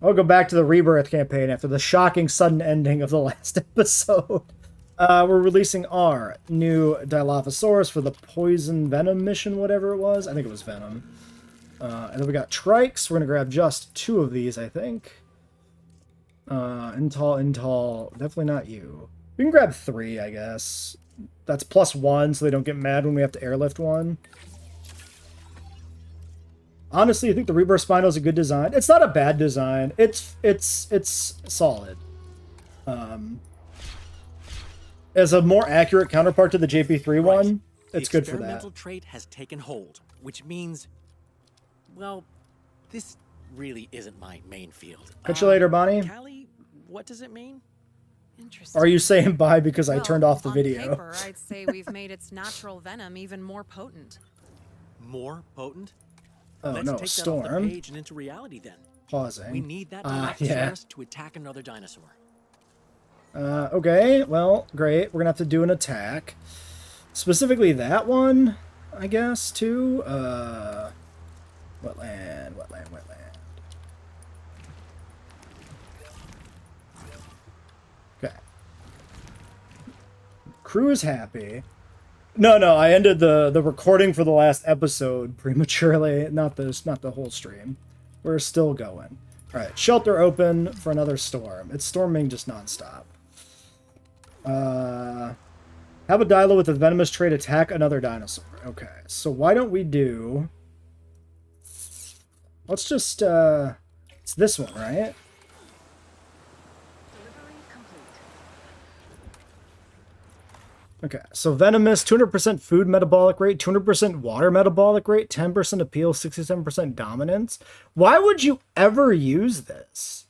I'll go back to the Rebirth campaign after the shocking sudden ending of the last episode. We're releasing our new Dilophosaurus for the Poison Venom mission, whatever it was. I think it was Venom. And then we got Trikes. We're going to grab just 2 of these, I think. Intol. Definitely not you. We can grab 3, I guess. That's +1, so they don't get mad when we have to airlift one. Honestly, I think the Rebirth Spinal is a good design. It's not a bad design. It's solid. As a more accurate counterpart to the JP3 one, it's good for that. The experimental trait has taken hold, which means, well, this really isn't my main field. Catch you later, Bonnie. Callie, what does it mean? Interesting. Are you saying bye because I turned off the video? On paper, I'd say we've made its natural venom even more potent. More potent? Oh Let's no, take Storm. that off the page and into reality then. Pausing. We need that yeah. to attack another dinosaur. Okay, well, great. We're gonna have to do an attack. Specifically that one, I guess, too. Wetland. Okay. Crew is happy. No, I ended the recording for the last episode prematurely. Not the whole stream. We're still going. Alright, shelter open for another storm. It's storming just nonstop. Have a Dilo with a venomous trait attack another dinosaur. Okay, so why don't we do... Let's just, it's this one, right? Okay, so venomous, 200% food metabolic rate, 200% water metabolic rate, 10% appeal, 67% dominance. Why would you ever use this?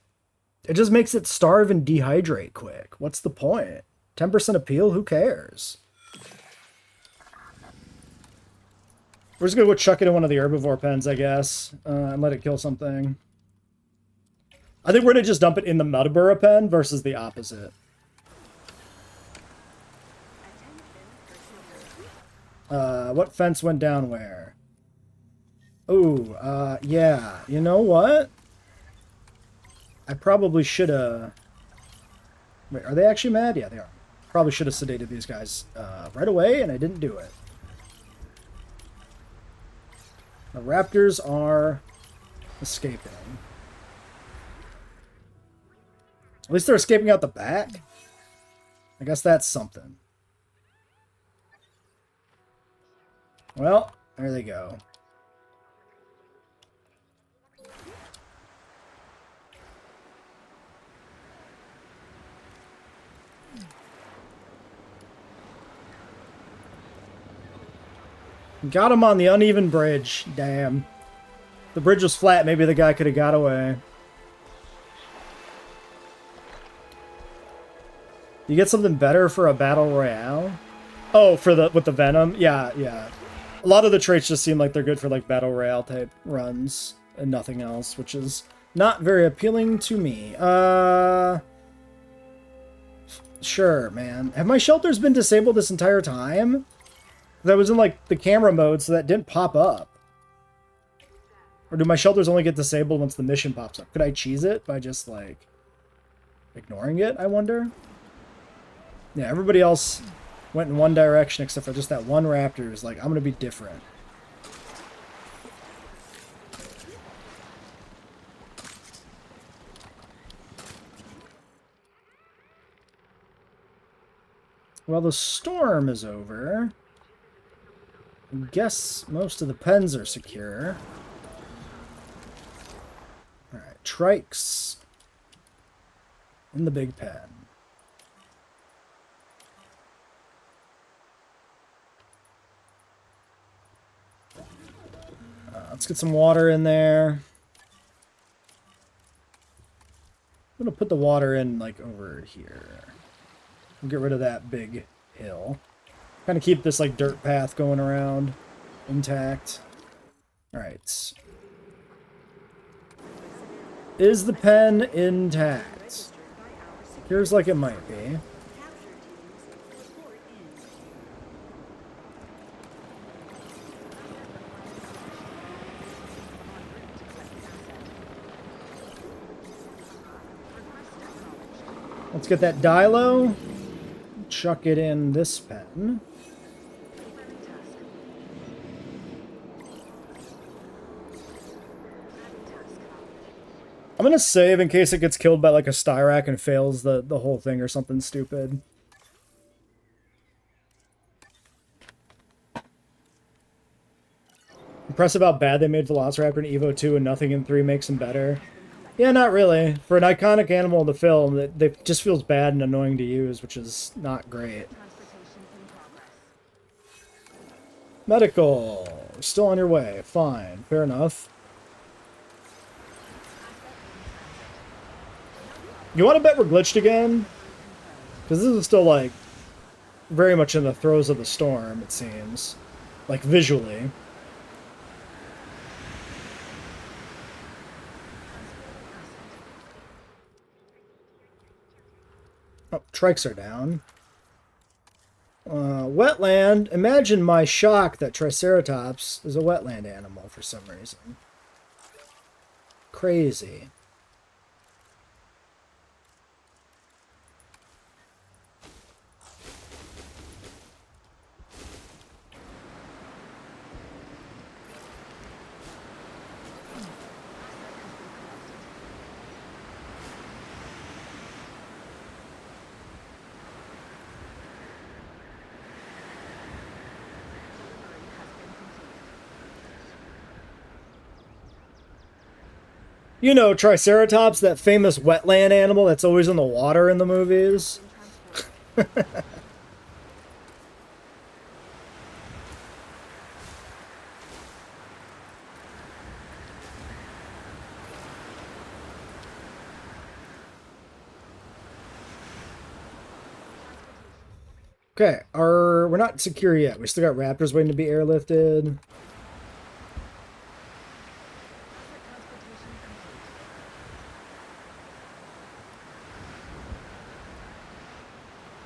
It just makes it starve and dehydrate quick. What's the point? 10% appeal? Who cares? We're just gonna go chuck it in one of the herbivore pens, I guess, and let it kill something. I think we're gonna just dump it in the Metabura pen versus the opposite. What fence went down where? Ooh, yeah. You know what? I probably should have... Wait, are they actually mad? Yeah, they are. Probably should have sedated these guys right away, and I didn't do it. The raptors are escaping. At least they're escaping out the back. I guess that's something. Well, there they go. Got him on the uneven bridge. Damn. If the bridge was flat, maybe the guy could have got away. You get something better for a battle royale? Oh, with the venom? Yeah. A lot of the traits just seem like they're good for like battle royale type runs and nothing else, which is not very appealing to me. Sure, man. Have my shelters been disabled this entire time? I was in like the camera mode, so that didn't pop up. Or do my shelters only get disabled once the mission pops up? Could I cheese it by just like ignoring it, I wonder? Yeah, everybody else went in one direction except for just that one raptor is like, I'm gonna be different. Well, the storm is over. I guess most of the pens are secure. Alright, trikes in the big pen. Let's get some water in there. I'm gonna put the water in like over here. We'll get rid of that big hill. Kind of keep this like dirt path going around intact. Alright. Is the pen intact? Appears like it might be. Let's get that Dilo. Chuck it in this pen. I'm gonna save in case it gets killed by like a Styrak and fails the whole thing or something stupid. Impressive how bad they made Velociraptor in Evo 2 and nothing in 3 makes him better. Yeah, not really. For an iconic animal in the film, it just feels bad and annoying to use, which is not great. Medical. Still on your way. Fine. Fair enough. You want to bet we're glitched again? Because this is still, like, very much in the throes of the storm, it seems. Like, visually. Oh, trikes are down. Wetland. Imagine my shock that Triceratops is a wetland animal for some reason. Crazy. You know, Triceratops, that famous wetland animal that's always in the water in the movies. Okay, we're not secure yet. We still got raptors waiting to be airlifted.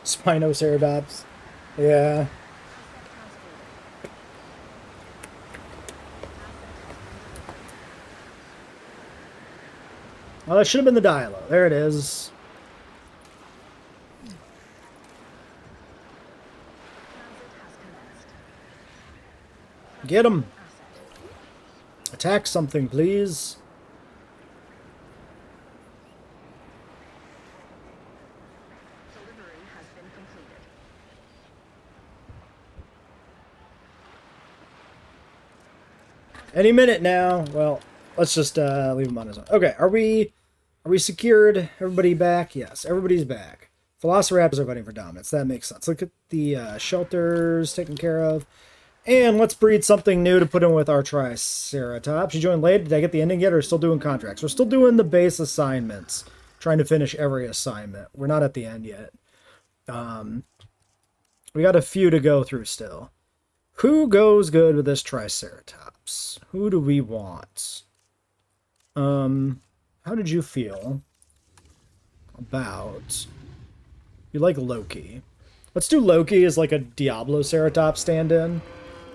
Spinoceratops. Yeah. Well, that should have been the Dilo. There it is. Get him. Attack something, please. Any minute now. Well, let's just leave him on his own. Okay, are we secured? Everybody back? Yes, everybody's back. Velociraptors are fighting for dominance. That makes sense. Look at the shelters taken care of. And let's breed something new to put in with our Triceratops. You joined late. Did I get the ending yet, or still doing contracts? We're still doing the base assignments. Trying to finish every assignment. We're not at the end yet. We got a few to go through still. Who goes good with this Triceratops? Who do we want? How did you feel about... You like Loki. Let's do Loki as like a Diabloceratops stand-in,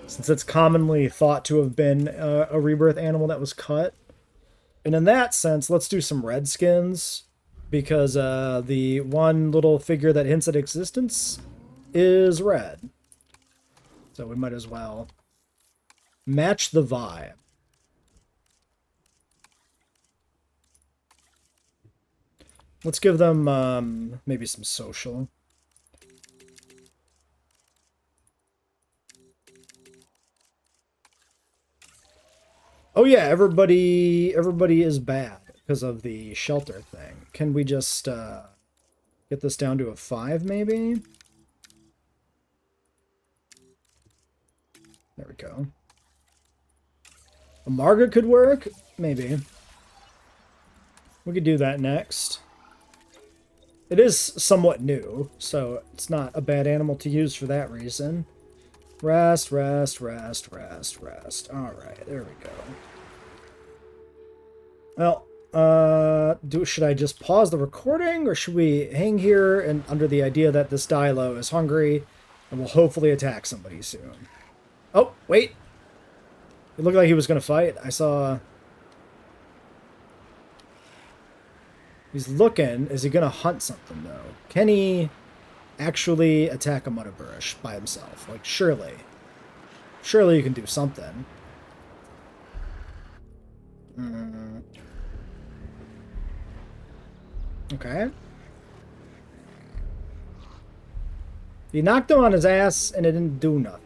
since it's commonly thought to have been a Rebirth animal that was cut. And in that sense, let's do some Redskins, because the one little figure that hints at existence is red. So we might as well match the vibe. Let's give them maybe some social. Oh yeah, everybody is bad because of the shelter thing. Can we just get this down to a 5 maybe? There we go. A Marga could work? Maybe. We could do that next. It is somewhat new, so it's not a bad animal to use for that reason. Rest, rest, rest, rest, rest. Alright, there we go. Well, should I just pause the recording, or should we hang here and under the idea that this Dilo is hungry and will hopefully attack somebody soon? Oh, wait. It looked like he was going to fight. I saw... He's looking. Is he gonna hunt something though? Can he actually attack a Mudaburish by himself? Like, surely. Surely you can do something. Okay. He knocked him on his ass and it didn't do nothing.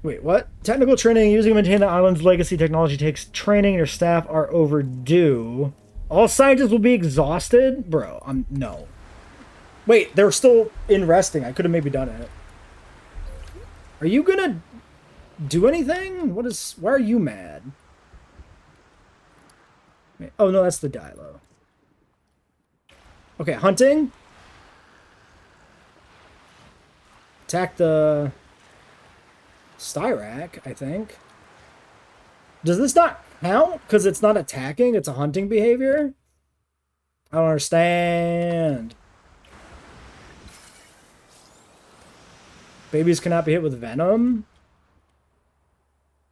Wait, what? Technical training using and maintain the island's legacy technology takes training. Your staff are overdue. All scientists will be exhausted? Bro, no. Wait, they're still in resting. I could have maybe done it. Are you gonna do anything? Why are you mad? Oh, no, that's the Dilo. Okay, hunting. Attack the Styrak, I think. Does this not count? Because it's not attacking, it's a hunting behavior? I don't understand. Babies cannot be hit with venom?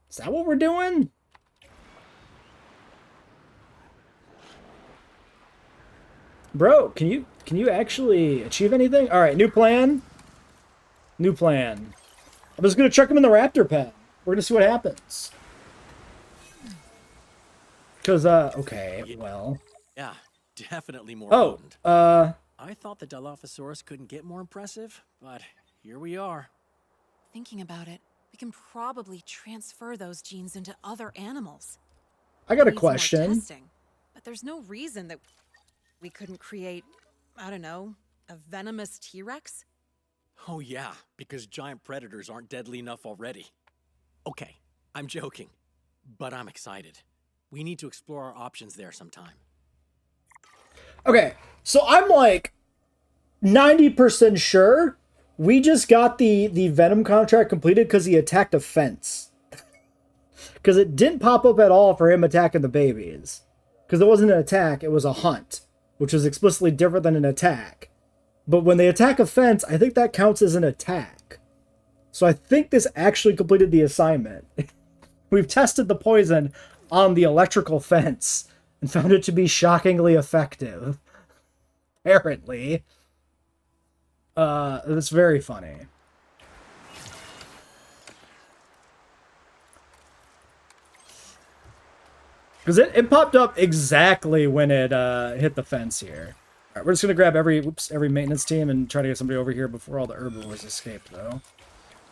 Is that what we're doing? Bro, can you actually achieve anything? Alright, new plan. New plan. I'm just gonna chuck him in the raptor pen. We're gonna see what happens. Cause okay, well. Yeah, definitely more potent. I thought the Dilophosaurus couldn't get more impressive, but here we are. Thinking about it, we can probably transfer those genes into other animals. I got a Need some more question. testing, but there's no reason that we couldn't create, I don't know, a venomous T-Rex? Oh yeah, because giant predators aren't deadly enough already. Okay, I'm joking, but I'm excited. We need to explore our options there sometime. Okay, so I'm like 90% sure we just got the Venom contract completed because he attacked a fence. Because it didn't pop up at all for him attacking the babies. Because it wasn't an attack, it was a hunt, which was explicitly different than an attack. But when they attack a fence, I think that counts as an attack. So I think this actually completed the assignment. We've tested the poison on the electrical fence and found it to be shockingly effective. Apparently. That's very funny. Because it popped up exactly when it hit the fence here. Alright, we're just going to grab every maintenance team and try to get somebody over here before all the herbivores escape, though.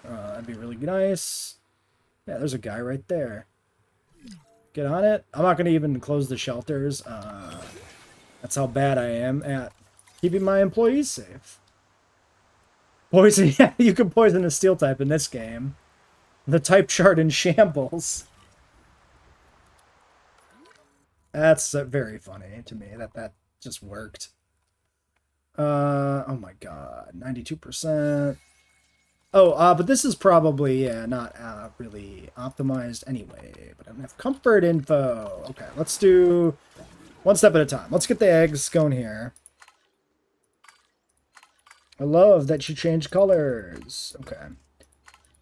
That'd be really nice. Yeah, there's a guy right there. Get on it. I'm not going to even close the shelters. That's how bad I am at keeping my employees safe. Poison, yeah, you can poison a steel type in this game. The type chart in shambles. That's very funny to me that just worked. Oh my god, 92%. Oh, but this is probably, yeah, not really optimized anyway. But I don't have comfort info. Okay, let's do one step at a time. Let's get the eggs going here. I love that you change colors. Okay.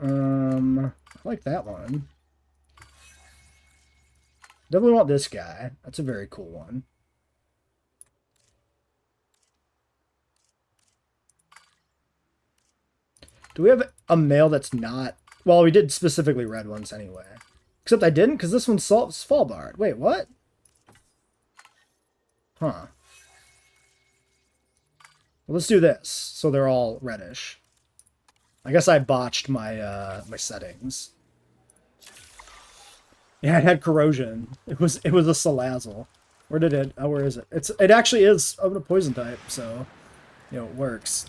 I like that one. Definitely want this guy. That's a very cool one. Do we have a male that's not... Well, we did specifically red ones anyway. Except I didn't, because this one's Svalbard. Wait, what? Huh. Well, let's do this, so they're all reddish. I guess I botched my my settings. Yeah, it had corrosion. It was a Salazzle. Where did it? Oh, where is it? It actually is of a poison type, so you know it works.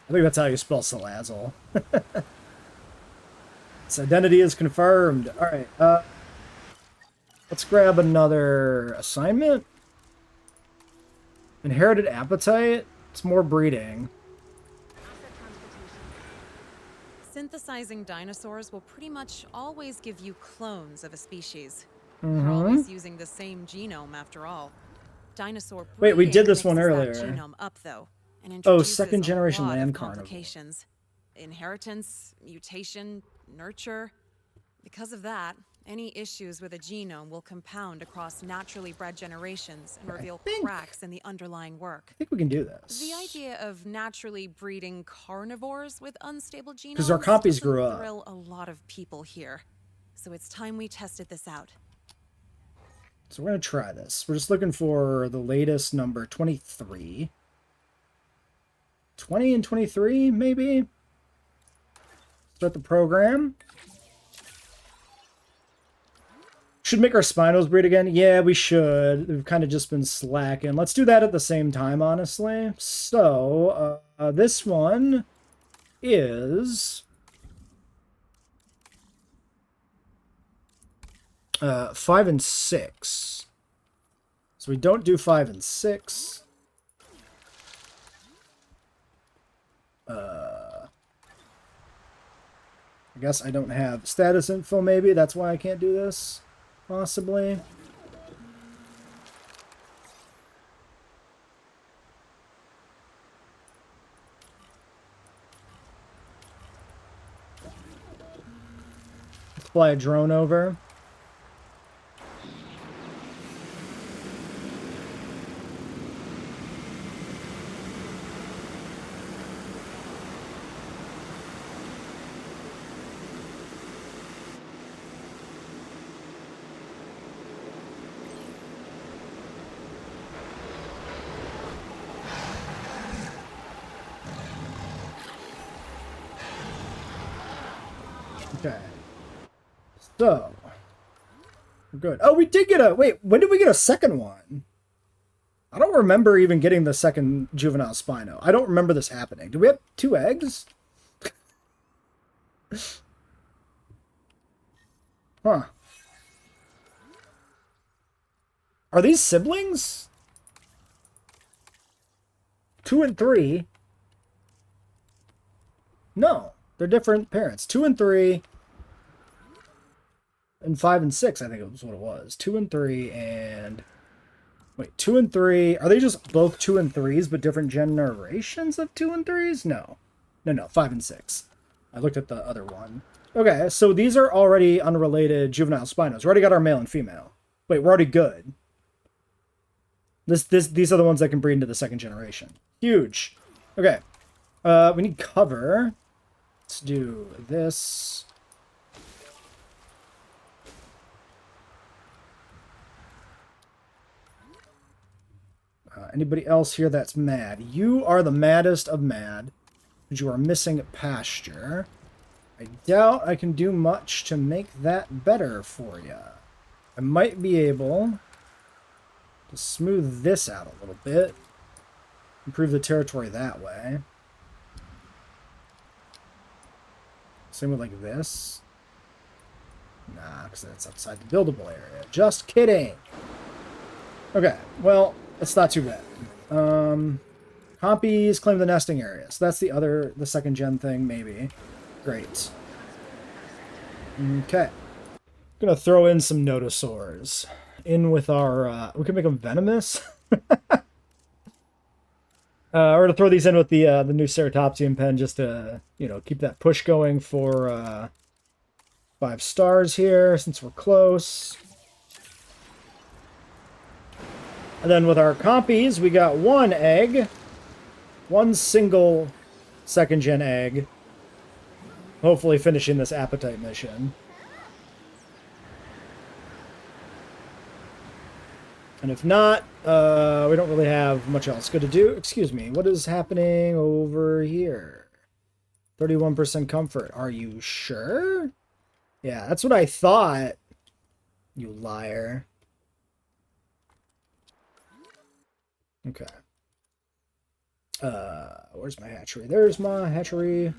I think that's how you spell Salazzle. Its identity is confirmed. All right. Let's grab another assignment. Inherited appetite. It's more breeding. Synthesizing dinosaurs will pretty much always give you clones of a species. We're always using the same genome after all. Dinosaur Wait, we did this one mixes that earlier. genome up, though, and Oh, introduces second generation a lot of land carnivore. complications. Inheritance, mutation, nurture. Because of that, any issues with a genome will compound across naturally bred generations and reveal cracks in the underlying work. I think we can do this. The idea of naturally breeding carnivores with unstable genomes Because our copies doesn't grew up. thrill a lot of people here. So it's time we tested this out. So we're going to try this. We're just looking for the latest number, 23. 20 and 23, maybe? Start the program. Should make our Spinos breed again? Yeah, we should. We've kind of just been slacking. Let's do that at the same time, honestly. So, this one is 5 and 6. So we don't do 5 and 6. I guess I don't have status info, maybe. That's why I can't do this. Possibly. Let's fly a drone over. Okay. So. We're good. Oh, we did get a... Wait, when did we get a second one? I don't remember even getting the second juvenile Spino. I don't remember this happening. Do we have 2 eggs? Huh. Are these siblings? 2 and 3? No. They're different parents. 2 and 3... and 5 and 6, I think it was what it was. 2 and 3 and... Wait, 2 and 3... Are they just both 2 and 3s, but different generations of 2 and 3s? No. No, 5 and 6. I looked at the other one. Okay, so these are already unrelated juvenile Spinos. We already got our male and female. Wait, we're already good. These are the ones that can breed into the second generation. Huge. Okay. We need cover. Let's do this. Anybody else here that's mad? You are the maddest of mad, because you are missing pasture. I doubt I can do much to make that better for you. I might be able to smooth this out a little bit. Improve the territory that way. Same with like this. Nah, because that's outside the buildable area. Just kidding. Okay, well... It's not too bad. Copies claim the nesting area. So that's the second gen thing, maybe. Great. Okay. Gonna throw in some notosaurs. In with our, we can make them venomous. Or to throw these in with the new Ceratopsian pen just to, you know, keep that push going for 5 stars here since we're close. And then with our compies, we got 1 egg. 1 single second-gen egg. Hopefully finishing this appetite mission. And if not, we don't really have much else good to do. Excuse me, what is happening over here? 31% comfort. Are you sure? Yeah, that's what I thought. You liar. Okay. Where's my hatchery? There's my hatchery.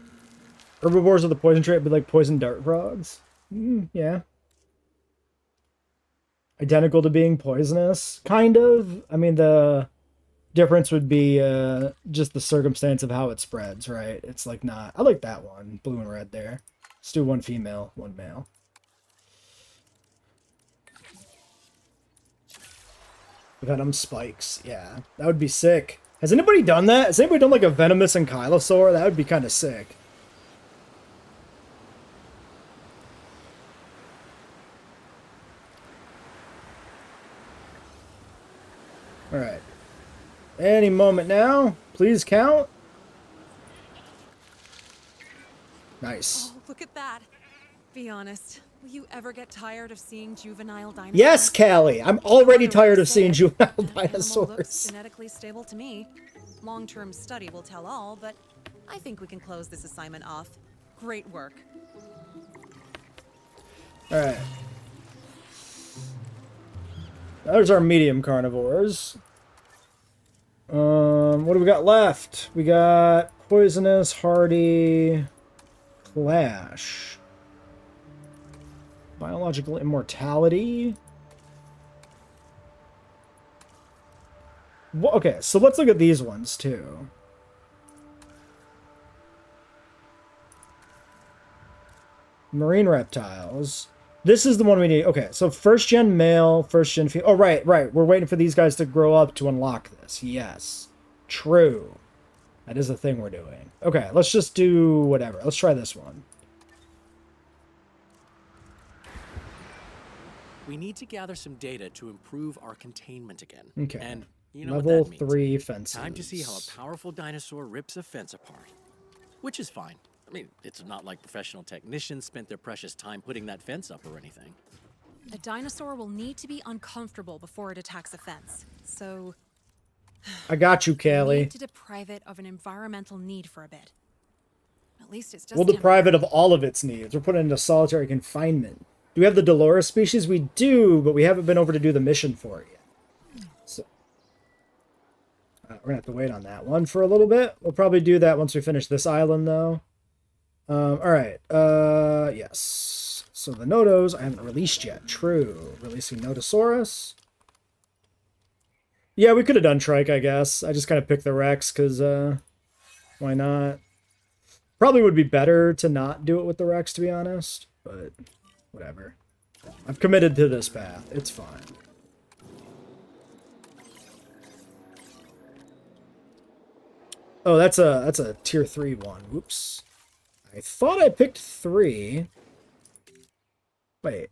Herbivores with the poison trait would be like poison dart frogs. Yeah. Identical to being poisonous? Kind of. I mean, the difference would be just the circumstance of how it spreads, right? It's like not... I like that one. Blue and red there. Let's do 1 female, 1 male. Venom spikes. Yeah, that would be sick. Has anybody done that? Has anybody done like a venomous ankylosaur? That would be kind of sick. Alright. Any moment now. Please count. Nice. Oh, look at that. Be honest. Will you ever get tired of seeing juvenile dinosaurs? Yes, Callie. I'm already tired of seeing juvenile That animal looks dinosaurs. genetically stable to me. Long-term study will tell all, but I think we can close this assignment off. Great work. Alright. There's our medium carnivores. What do we got left? We got poisonous, hardy, clash. Biological immortality. Well, okay, so let's look at these ones too. Marine reptiles. This is the one we need. Okay, so first gen male, first gen female. Oh, right. We're waiting for these guys to grow up to unlock this. Yes. True. That is the thing we're doing. Okay, let's just do whatever. Let's try this one. We need to gather some data to improve our containment again. Okay. And you know Level what that means. 3 fences. Time to see how a powerful dinosaur rips a fence apart. Which is fine. I mean, it's not like professional technicians spent their precious time putting that fence up or anything. A dinosaur will need to be uncomfortable before it attacks a fence. So I got you, we Callie. need to deprive it of an environmental need for a bit. At least it's just We'll deprive it of all of its needs. We're putting it into solitary confinement. Do we have the Dolores species? We do, but we haven't been over to do the mission for it yet. So we're gonna have to wait on that one for a little bit. We'll probably do that once we finish this island, though. All right. Yes. So the Nodos I haven't released yet. True. Releasing Nodosaurus. Yeah, we could have done Trike, I guess. I just kind of picked the Rex because why not? Probably would be better to not do it with the Rex, to be honest, but whatever. I've committed to this path. It's fine. Oh, that's a tier 3 one. Whoops. I thought I picked 3. Wait.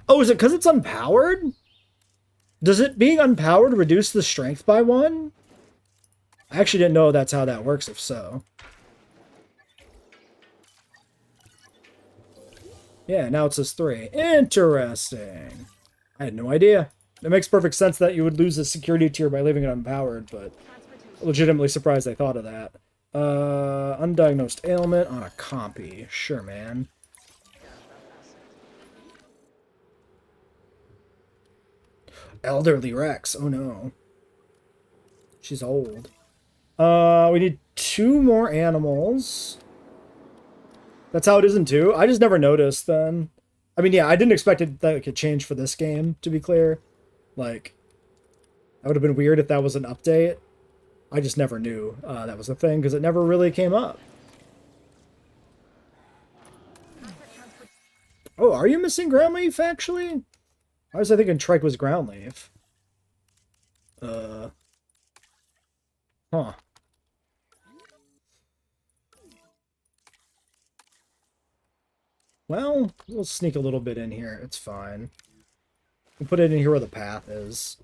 Oh, is it because it's unpowered? Does it being unpowered reduce the strength by 1? I actually didn't know that's how that works, if so. Yeah, now it says 3. Interesting. I had no idea. It makes perfect sense that you would lose the security tier by leaving it unpowered, but legitimately surprised I thought of that. Undiagnosed ailment on a compy. Sure, man. Elderly Rex. Oh, no. She's old. We need 2 more animals. That's how it is in 2. I just never noticed then. I mean, yeah, I didn't expect it that it could change for this game, to be clear. Like, that would have been weird if that was an update. I just never knew that was a thing, because it never really came up. Oh, are you missing ground leaf, actually? I was thinking Trike was ground leaf. Huh. Well, we'll sneak a little bit in here. It's fine. We'll put it in here where the path is.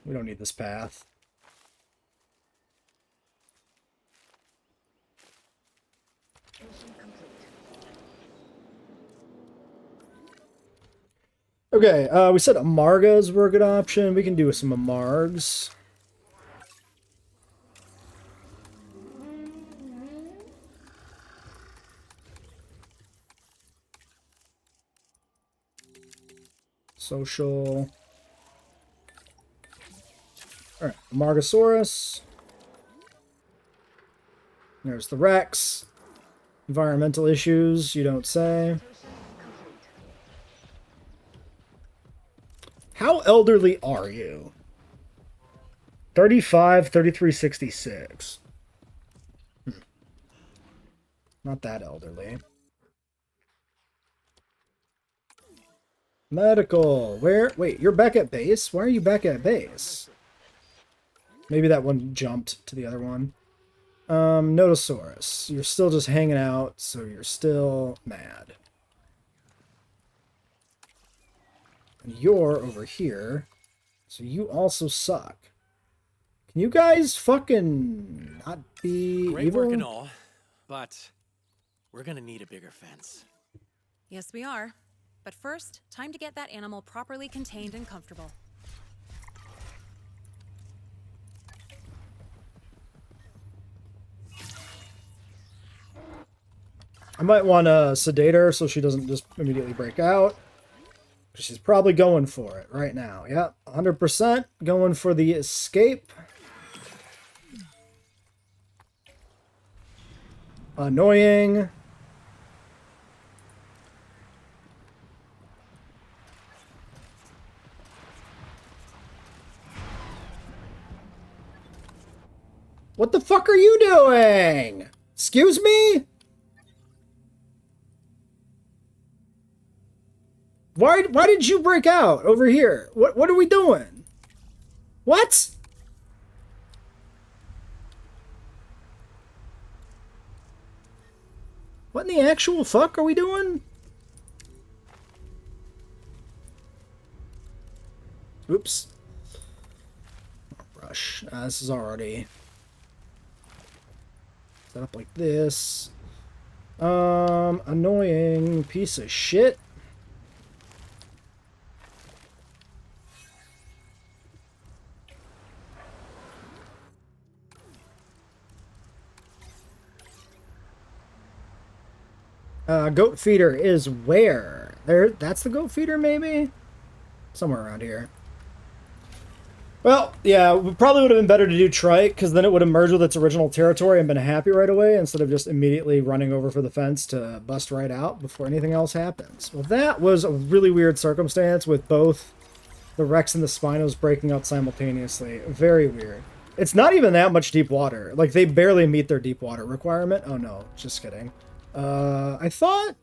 We don't need this path. Okay, we said Amargas were a good option. We can do some Amargs. Social. Alright, Amargasaurus. There's the Rex. Environmental issues, you don't say. How elderly are you? 35, 33, 66. Not that elderly. Medical. Where? Wait, you're back at base? Why are you back at base? Maybe that one jumped to the other one. Nodosaurus. You're still just hanging out, so you're still mad. You're over here. So you also suck. Can you guys fucking not be Great evil? work and all, but we're gonna need a bigger fence. Yes, we are. But first, time to get that animal properly contained and comfortable. I might want to sedate her so she doesn't just immediately break out. She's probably going for it right now. Yep, 100% going for the escape. Annoying. What the fuck are you doing? Excuse me? Why did you break out over here? What are we doing? What? What in the actual fuck are we doing? Oops. Brush. This is already set up like this. Annoying piece of shit. Goat feeder is where? There, that's the goat feeder, maybe? Somewhere around here. Well, yeah, it probably would have been better to do trike, because then it would have merged with its original territory and been happy right away, instead of just immediately running over for the fence to bust right out before anything else happens. Well, that was a really weird circumstance with both the Rex and the Spinos breaking out simultaneously. Very weird. It's not even that much deep water. Like, they barely meet their deep water requirement. Oh, no. Just kidding. I thought...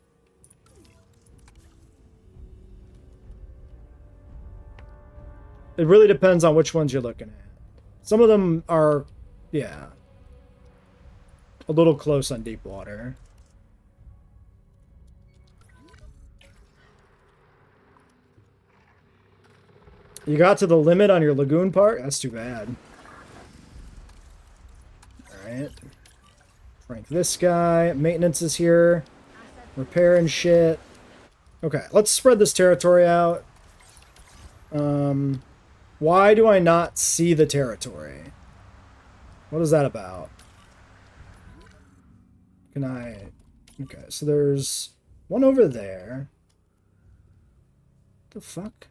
It really depends on which ones you're looking at. Some of them are, yeah, a little close on deep water. You got to the limit on your lagoon part? That's too bad. Alright. Crank this guy. Maintenance is here. Repairing shit. Okay, let's spread this territory out. Why do I not see the territory? What is that about? Can I... Okay, so there's one over there. What the fuck?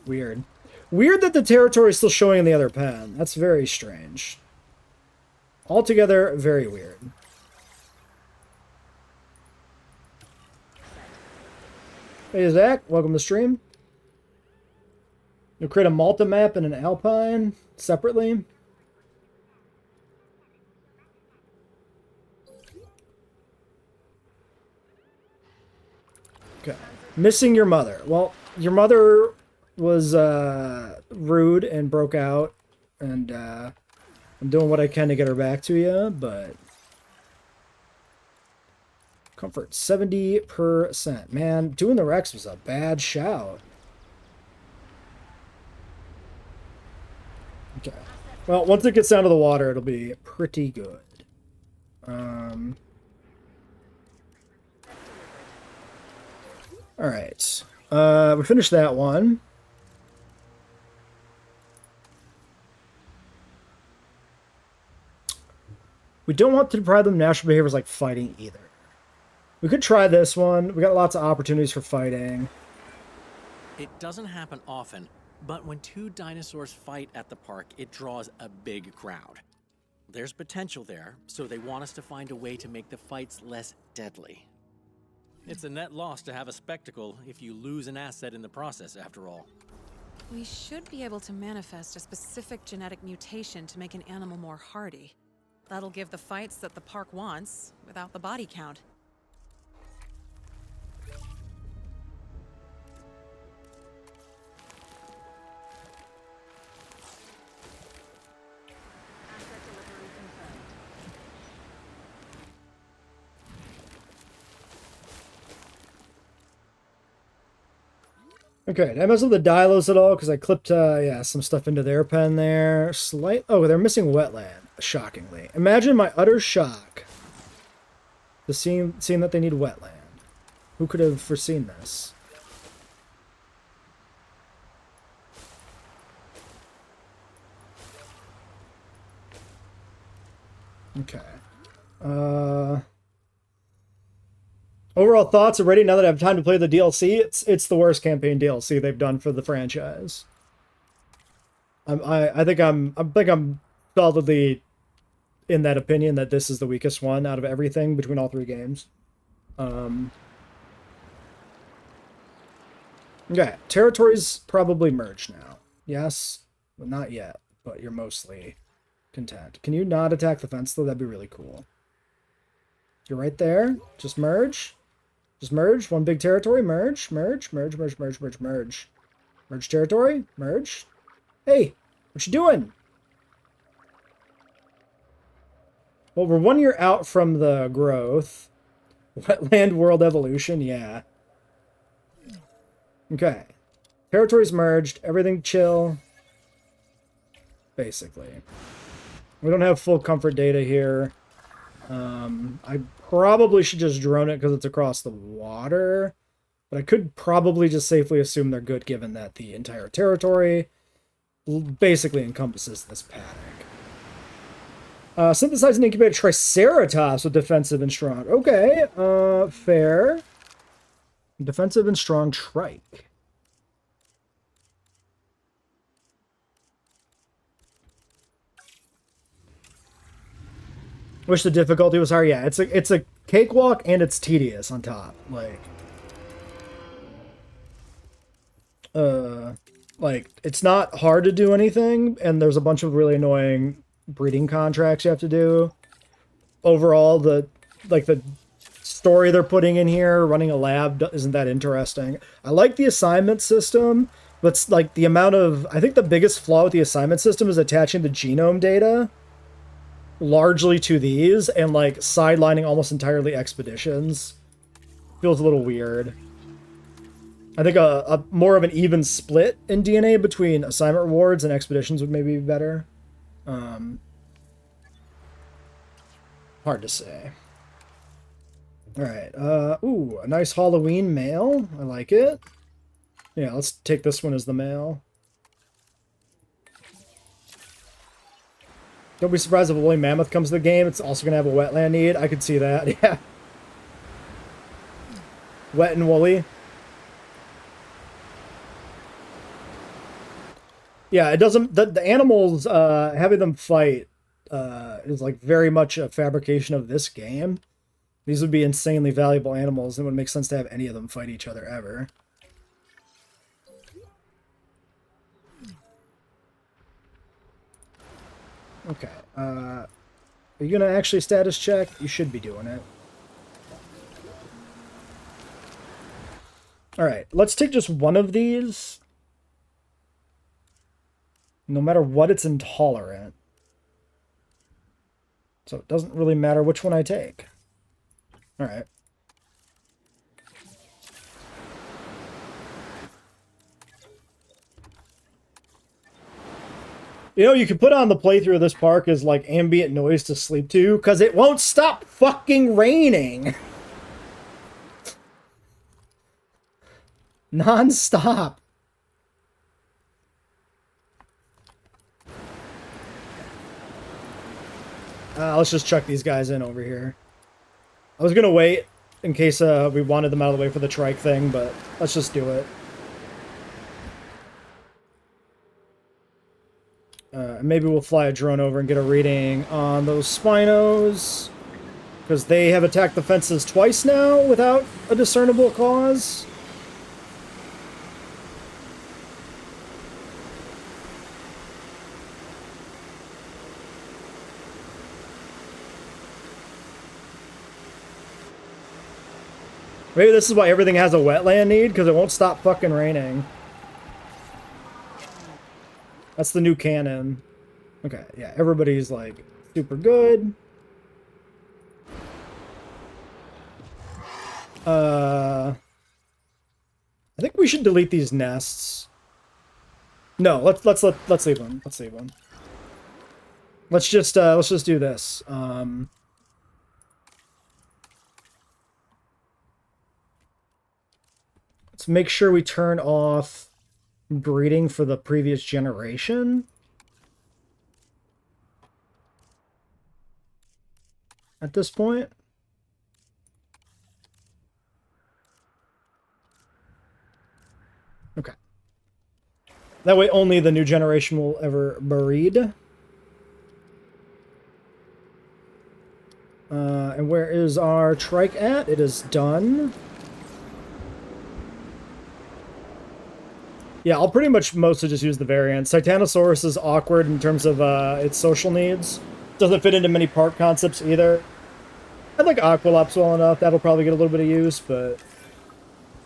Weird. Weird that the territory is still showing in the other pen. That's very strange. Altogether, very weird. Hey, Zach. Welcome to the stream. You'll create a Malta map and an Alpine separately. Okay. Missing your mother. Well, your mother was rude and broke out, and I'm doing what I can to get her back to you, but comfort 70%. Man, doing the Rex was a bad shout. Okay. Well, once it gets down to the water, it'll be pretty good. All right. We finished that one. We don't want to deprive them of natural behaviors like fighting either. We could try this one. We got lots of opportunities for fighting. It doesn't happen often, but when two dinosaurs fight at the park, it draws a big crowd. There's potential there, so they want us to find a way to make the fights less deadly. It's a net loss to have a spectacle if you lose an asset in the process, after all. We should be able to manifest a specific genetic mutation to make an animal more hardy. That'll give the fights that the park wants, without the body count. Okay, did I mess with the Dilos at all? Because I clipped, yeah, some stuff into their pen there. Oh, they're missing wetland, shockingly. Imagine my utter shock to seeing that they need wetland. Who could have foreseen this? Okay. Overall thoughts already, now that I have time to play the DLC, it's the worst campaign DLC they've done for the franchise. I think I'm solidly in that opinion that this is the weakest one out of everything between all three games. Okay, territories probably merge now. Yes, but not yet, but you're mostly content. Can you not attack the fence though? That'd be really cool. You're right there. Just merge. Just merge. One big territory. Merge. Merge. Merge. Merge. Merge. Merge. Merge. Merge territory. Merge. Hey, what you doing? Well, we're 1 year out from the growth. Wetland world evolution. Yeah. Okay. Territories merged. Everything chill. Basically. We don't have full comfort data here. I probably should just drone it because it's across the water. But I could probably just safely assume they're good given that the entire territory basically encompasses this paddock. Synthesize and incubate Triceratops with defensive and strong. Okay, fair. Defensive and strong trike. Wish the difficulty was higher. Yeah, it's a cakewalk and it's tedious on top. Like it's not hard to do anything, and there's a bunch of really annoying breeding contracts you have to do. Overall, the story they're putting in here, running a lab, isn't that interesting. I like the assignment system, but like the amount of, I think the biggest flaw with the assignment system is attaching the genome data largely to these and like sidelining almost entirely expeditions. Feels a little weird. I think a more of an even split in DNA between assignment rewards and expeditions would maybe be better. Hard to say. Alright, ooh, a nice Halloween mail. I like it. Yeah, let's take this one as the mail. Don't be surprised if a woolly mammoth comes to the game. It's also going to have a wetland need. I could see that, yeah. Wet and woolly. Yeah, it doesn't... The animals, having them fight is like very much a fabrication of this game. These would be insanely valuable animals. It wouldn't make sense to have any of them fight each other ever. Okay, are you gonna actually status check? You should be doing it. Alright, let's take just one of these. No matter what, it's intolerant. So it doesn't really matter which one I take. Alright. You know, you could put on the playthrough of this park as, like, ambient noise to sleep to, because it won't stop fucking raining! Non-stop. Let's just chuck these guys in over here. I was gonna wait in case we wanted them out of the way for the trike thing, but let's just do it. Maybe we'll fly a drone over and get a reading on those Spinos, because they have attacked the fences twice now without a discernible cause. Maybe this is why everything has a wetland need, because it won't stop fucking raining. That's the new canon. Okay, yeah, everybody's, like, super good. I I think we should delete these nests. No, let's leave them. Let's leave them. Let's just do this. Let's make sure we turn off breeding for the previous generation. At this point. Okay. That way only the new generation will ever breed. And where is our trike at? It is done. Yeah, I'll pretty much mostly just use the variants. Titanosaurus is awkward in terms of its social needs. Doesn't fit into many park concepts either. I like Aqualops well enough. That'll probably get a little bit of use, but...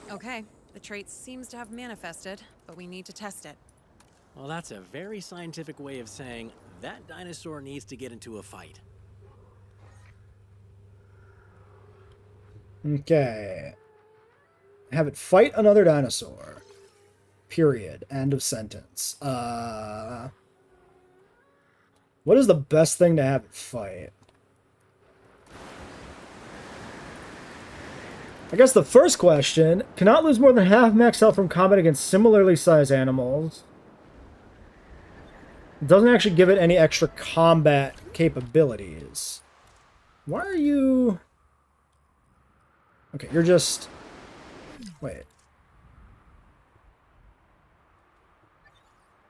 Okay, the trait seems to have manifested, but we need to test it. Well, that's a very scientific way of saying that dinosaur needs to get into a fight. Okay. Have it fight another dinosaur. Period. End of sentence. What is the best thing to have it fight? I guess the first question, cannot lose more than half max health from combat against similarly sized animals. It doesn't actually give it any extra combat capabilities. Why are you... Okay, you're just... Wait.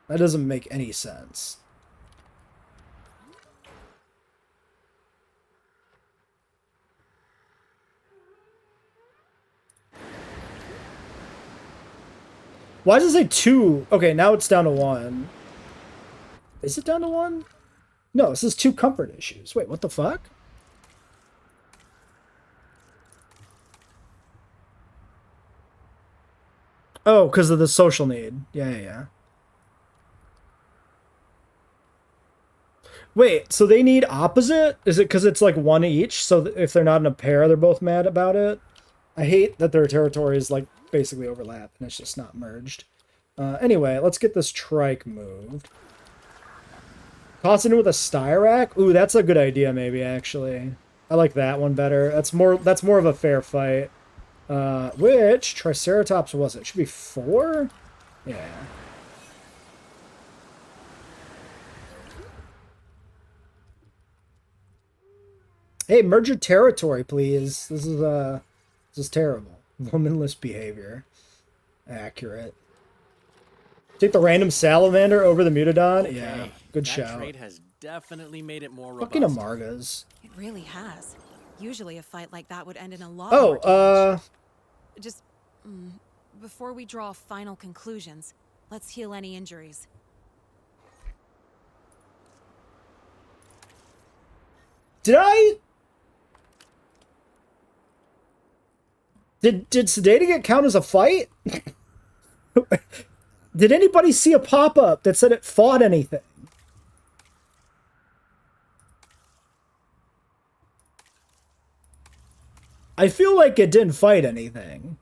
That doesn't make any sense. Why does it say 2? Okay, now it's down to 1. Is it down to 1? No, this is 2 comfort issues. Wait, what the fuck? Oh, because of the social need. Yeah. Wait, so they need opposite? Is it because it's like 1 each? So if they're not in a pair, they're both mad about it? I hate that their territories like basically overlap and it's just not merged. Anyway, let's get this trike moved. Toss it in with a Styrac? Ooh, that's a good idea maybe, actually. I like that one better. That's more of a fair fight. Which Triceratops was it? Should be 4? Yeah. Hey, merge your territory, please. This is terrible. Womanless behavior. Accurate. Take the random salamander over the Mutodon? Okay. Yeah, good shout. That trait has definitely made it more robust. Fucking Amargas. It really has. Usually a fight like that would end in a lot Oh, more damage. Just, before we draw final conclusions, let's heal any injuries. Did sedating it count as a fight? Did anybody see a pop-up that said it fought anything? I feel like it didn't fight anything.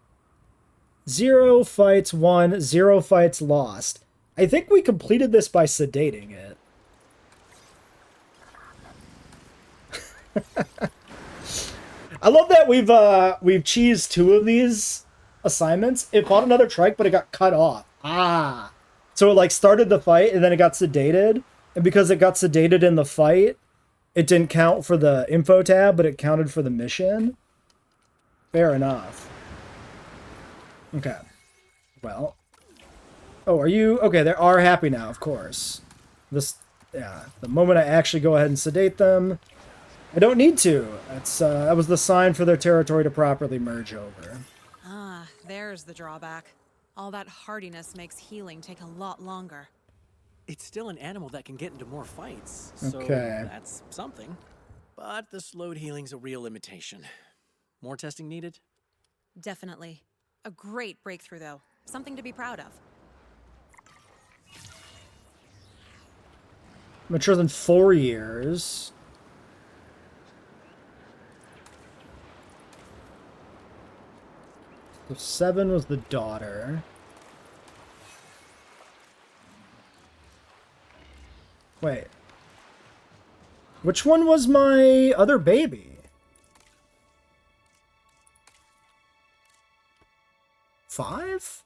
0 fights won, 0 fights lost. I think we completed this by sedating it. I love that we've cheesed 2 of these assignments. It fought another trike, but it got cut off. Ah. So it like started the fight and then it got sedated. And because it got sedated in the fight, it didn't count for the info tab, but it counted for the mission. Fair enough. Okay. Well. Oh, are you... Okay, they are happy now, of course. Yeah, the moment I actually go ahead and sedate them, I don't need to. That was the sign for their territory to properly merge over. Ah, there's the drawback. All that hardiness makes healing take a lot longer. It's still an animal that can get into more fights, so Okay. that's something. But the slowed healing's a real limitation. More testing needed? Definitely. A great breakthrough, though. Something to be proud of. Mature than 4 years. So 7 was the daughter. Wait. Which one was my other baby? 5?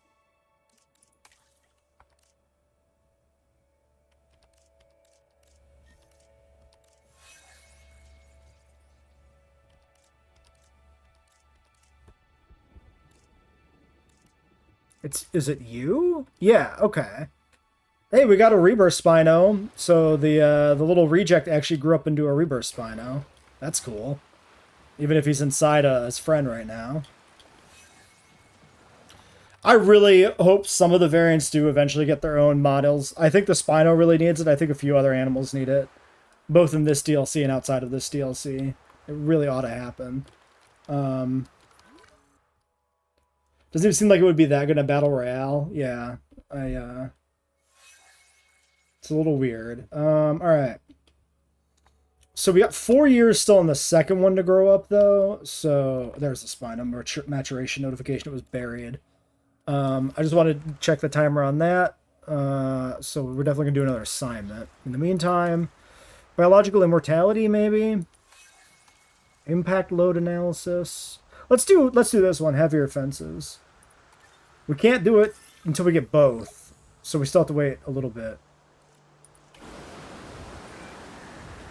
Is it you? Yeah, okay. Hey, we got a Rebirth Spino. So the little reject actually grew up into a Rebirth Spino. That's cool. Even if he's inside his friend right now. I really hope some of the variants do eventually get their own models. I think the Spino really needs it. I think a few other animals need it. Both in this DLC and outside of this DLC. It really ought to happen. Doesn't even seem like it would be that good in a Battle Royale. Yeah. It's a little weird. Alright. So we got 4 years still on the second one to grow up, though. So there's the Spino maturation notification. It was buried. I just wanted to check the timer on that. So we're definitely going to do another assignment. In the meantime, biological immortality, maybe? Impact load analysis. Let's do this one, heavier fences. We can't do it until we get both. So we still have to wait a little bit.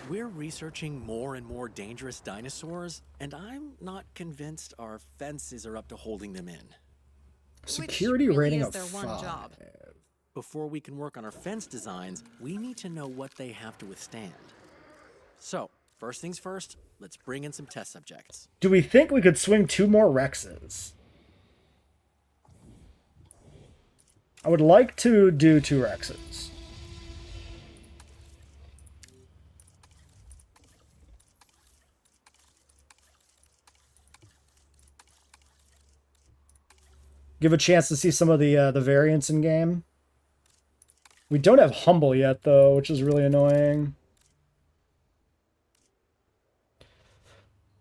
We're researching more and more dangerous dinosaurs, and I'm not convinced our fences are up to holding them in. Security Which really rating is of their 5. one job. Before we can work on our fence designs, we need to know what they have to withstand. So, first things first, let's bring in some test subjects. Do we think we could swing 2 more Rexes? I would like to do 2 Rexes. Give a chance to see some of the variants in game. We don't have Humble yet, though, which is really annoying.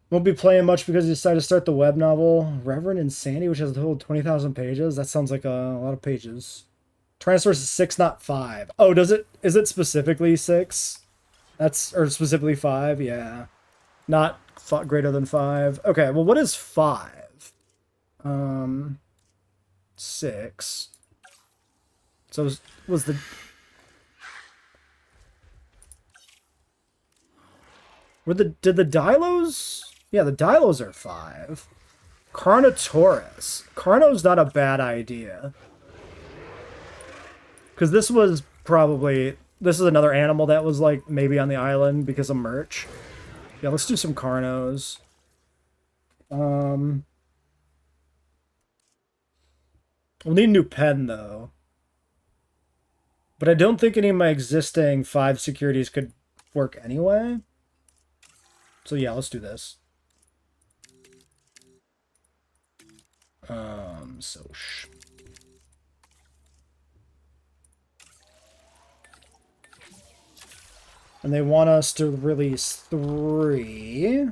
Won't be playing much because you decided to start the web novel Reverend Insanity, which has a total of 20,000 pages. That sounds like a lot of pages. Tyrannosaurus is 6, not 5. Oh, does it? Is it specifically 6? Or specifically 5? Yeah. Not greater than 5. Okay, well, what is 5? 6. So was the... Did the Dilos? Yeah, the Dilos are 5. Carnotaurus. Carno's not a bad idea. Because this was probably... This is another animal that was, like, maybe on the island because of merch. Yeah, let's do some Carnos. We'll need a new pen, though. But I don't think any of my existing 5 securities could work anyway. So yeah, let's do this. And they want us to release 3.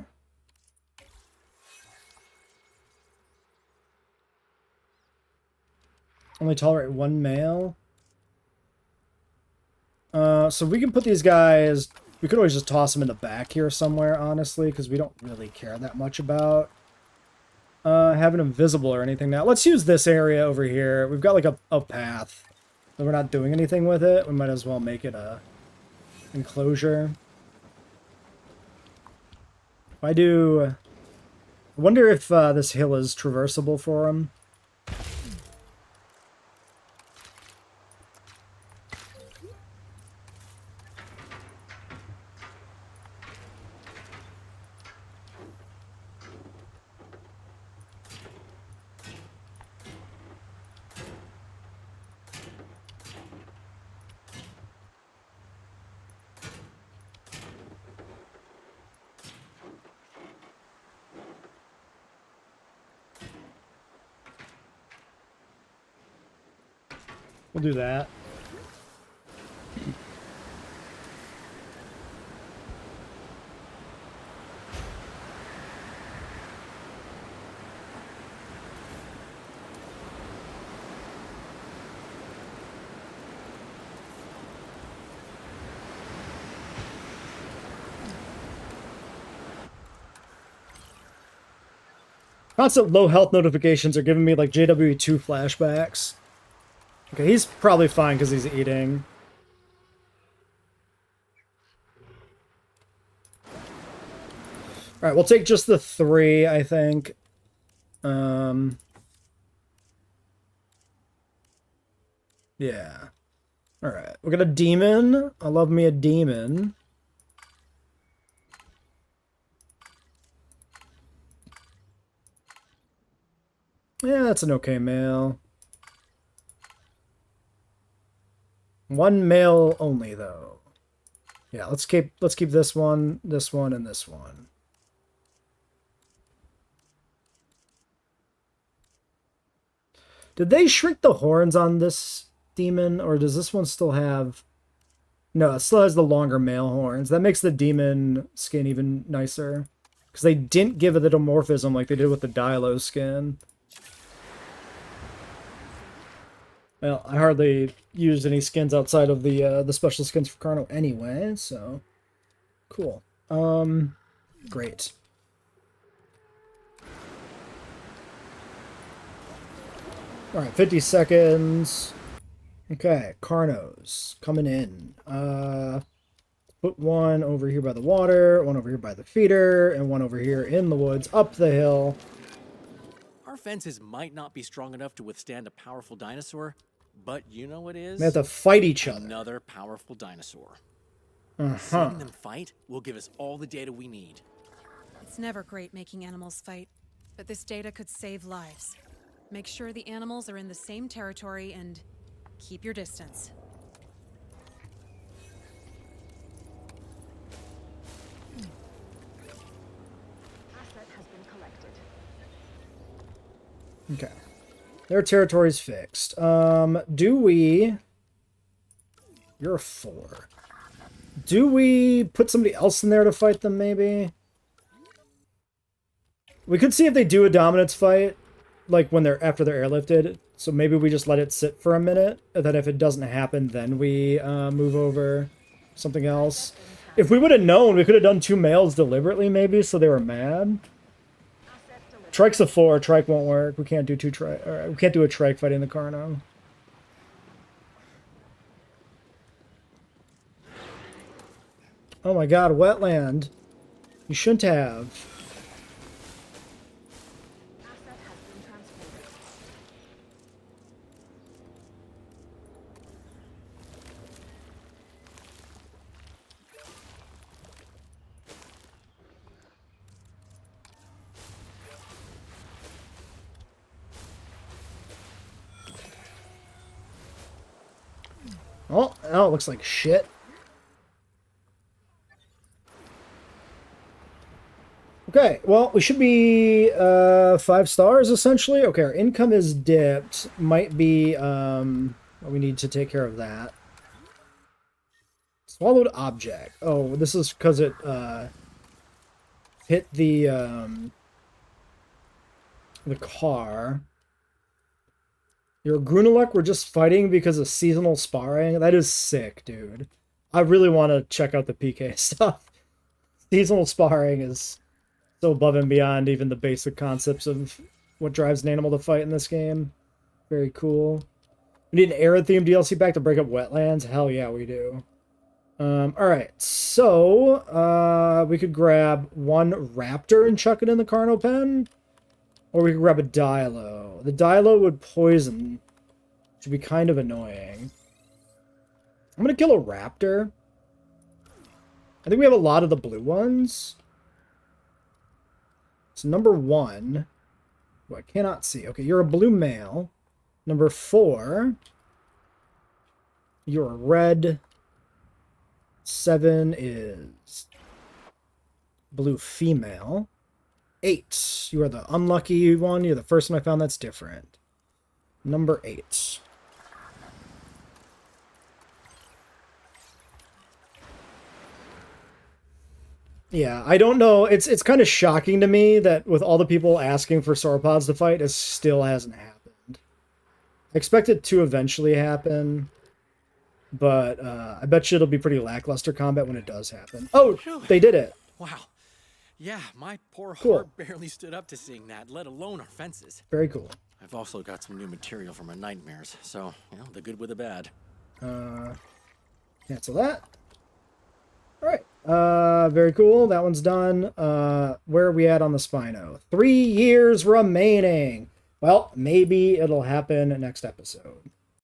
Only tolerate 1 male. So we can put these guys... We could always just toss them in the back here somewhere, honestly, because we don't really care that much about having them visible or anything now. Let's use this area over here. We've got like a path. But we're not doing anything with it. We might as well make it a enclosure. If I do... I wonder if this hill is traversable for them. We'll do that. Constant low health notifications are giving me like JWE2 flashbacks. Okay, he's probably fine because he's eating. Alright, we'll take just the 3, I think. Yeah. Alright, we got a demon. I love me a demon. Yeah, that's an okay male. One male only, though. Yeah, let's keep this one, and this one. Did they shrink the horns on this demon, or does this one still have... No, it still has the longer male horns. That makes the demon skin even nicer. Because they didn't give it a dimorphism like they did with the Dilo skin. Well, I hardly used any skins outside of the special skins for Carno anyway, so... Cool. Great. Alright, 50 seconds. Okay, Carnos coming in. Put one over here by the water, one over here by the feeder, and one over here in the woods up the hill. Our fences might not be strong enough to withstand a powerful dinosaur, but you know what is? They have to fight each other. Another powerful dinosaur. Uh-huh. Seeing them fight will give us all the data we need. It's never great making animals fight, but this data could save lives. Make sure the animals are in the same territory and keep your distance. Asset has been collected. Okay. Their territory's fixed. Do we... You're a 4. Do we put somebody else in there to fight them, maybe? We could see if they do a dominance fight, like when they're after they're airlifted. So maybe we just let it sit for a minute, and then if it doesn't happen, then we move over something else. If we would have known, we could have done 2 males deliberately, maybe, so they were mad. Trike's a 4. Trike won't work. We can't do 2 trike. Alright, we can't do a trike fighting the Carno. Oh my god, wetland. You shouldn't have. Asset has been transported. Oh, it looks like shit. Okay, well, we should be 5 stars, essentially. Okay, our income is dipped. Might be, we need to take care of that. Swallowed object. Oh, this is because it hit the car. Your Grunelek were just fighting because of seasonal sparring? That is sick, dude. I really want to check out the PK stuff. Seasonal sparring is so above and beyond even the basic concepts of what drives an animal to fight in this game. Very cool. We need an Arid-themed DLC back to break up wetlands? Hell yeah, we do. Alright, so we could grab 1 raptor and chuck it in the Carno pen. Or we could grab a Dilo. The Dilo would poison. Which would be kind of annoying. I'm going to kill a raptor. I think we have a lot of the blue ones. So number 1. Who I cannot see. Okay, you're a blue male. Number 4. You're a red. 7 is blue female. 8. You are the unlucky one. You're the first one I found that's different. Number 8. Yeah, I don't know. It's kind of shocking to me that with all the people asking for sauropods to fight, it still hasn't happened. I expect it to eventually happen, but I bet you it'll be pretty lackluster combat when it does happen. Oh, they did it. Wow. Yeah, my poor Cool. heart barely stood up to seeing that, let alone our fences. Very cool. I've also got some new material for my nightmares, so, you know, the good with the bad. Cancel that. All right. Very cool. That one's done. Where are we at on the Spino? 3 years remaining. Well, maybe it'll happen next episode.